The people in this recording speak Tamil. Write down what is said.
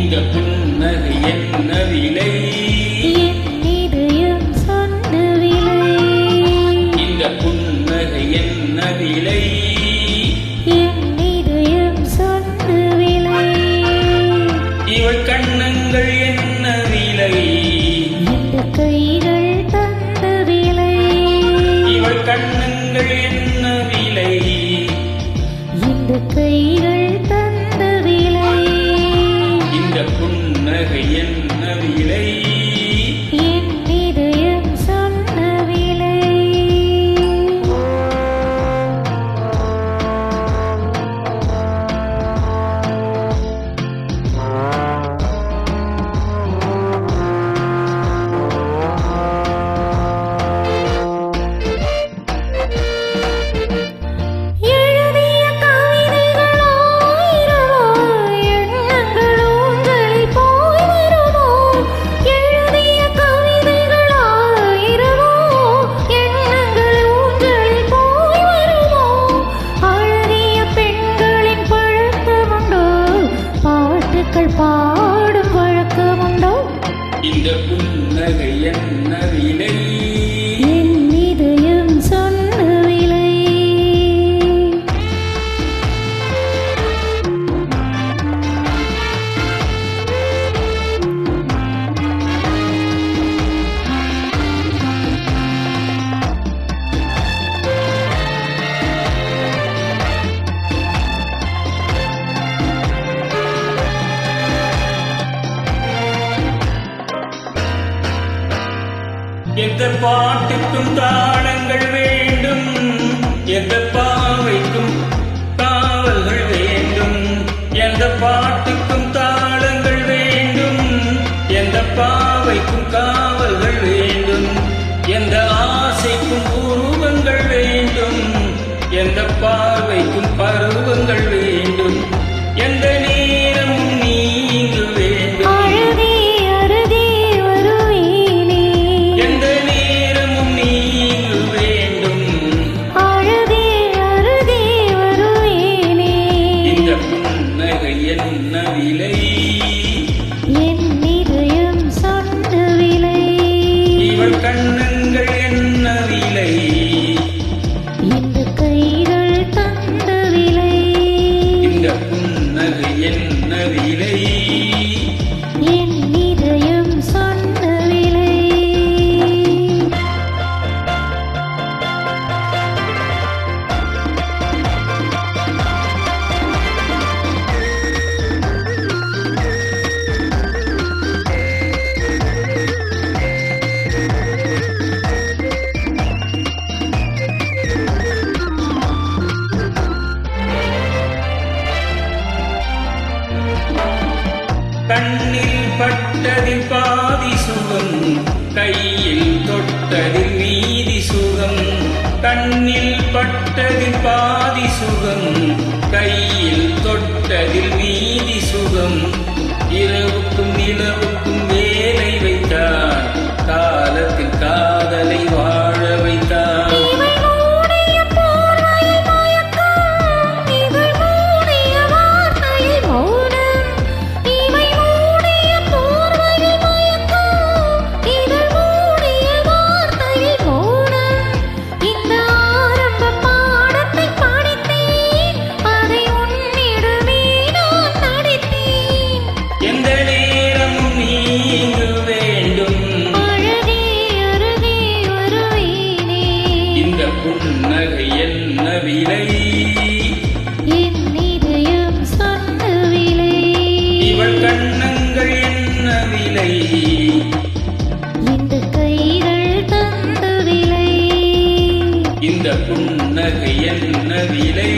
இந்த புன்னகை என்ன விலை? என் இதயம் சொன்ன விலை. இந்த புன்னகை என்ன விலை? என் இதயம் சொன்ன விலை. இவள் கண்ணங்கள் என்ன விலை? இந்த கைகள் தந்த விலை. இவள் கண்ணங்கள் என்ன விலை? இந்த கைகள் தந்த விலை. இந்த புன்னகை என்ன விலை? என் இதயம் சொன்ன விலை. எழுதிய கவிதைகள் ஆயிரமோ, எண்ணங்கள் உங்களில் போய் வருமோ. எழுதிய கவிதைகள் ஆயிரமோ, எண்ணங்கள் உங்களில் போய் வருமோ. அழகிய பெண்களின் பழக்கமுண்டோ, பாட்டுக்கள் பாடும் வழக்கமுண்டோ. இந்த புன்னகை என்ன விலை? என் இதயம் சொன்ன விலை. எந்த பாட்டுக்கும் தாளங்கள் வேண்டும், எந்த பாவைக்கும் காவல்கள் வேண்டும். எந்த பாட்டுக்கும் தாளங்கள் வேண்டும், எந்த பாவைக்கும் காவல்கள் வேண்டும். எந்த ஆசைக்கும் உருவங்கள் வேண்டும், எந்த பார்வைக்கும் பருவங்கள் வேண்டும். எந்த நேரமும் நீங்கு வேண்டும், அழுதே அருகே வருவேனே. எந்த நேரமும் நீங்கு வேண்டும். அழுதே அருகே வருவேனே. இந்த புன்னகை என்ன விலை? என் இதயம் சொன்ன விலை. இவள் கண்ணங்கள் என்ன விலை? இந்த கைகள் தந்த விலை. இந்த புன்னகை என்ன விலை? என் இதயம் சொன்ன விலை. கண்ணில் பட்டதில் பாதி சுகம், கையில் தொட்டதில் மீதி சுகம். கண்ணில் பட்டதில் பாதி சுகம், கையில் தொட்டதில் மீதி சுகம். இரவுக்கும் நிலவுக்கும் வேலை வைத்தார், காலத்தில் காதலை வாழ வைத்தார். இவை மூடிய போர்வையில் மயக்கம், இவள் மூடிய வார்த்தையில் மௌனம். இவை மூடிய போர்வையில் மயக்கம், இவள் மூடிய வார்த்தையில் மௌனம். இந்த ஆரம்ப பாடத்தை படித்தேன், அதை உன்னிடமே நான் நடித்தேன். எந்த நேரமும் நீங்கு வேண்டும். அழகே அருகே வருவேனே. இந்த புன்னகை என்ன விலை? என் இதயம் சொன்ன விலை. இவள் கண்ணங்கள் என்ன விலை? இந்த கைகள் தந்த விலை. இந்த புன்னகை என்ன விலை?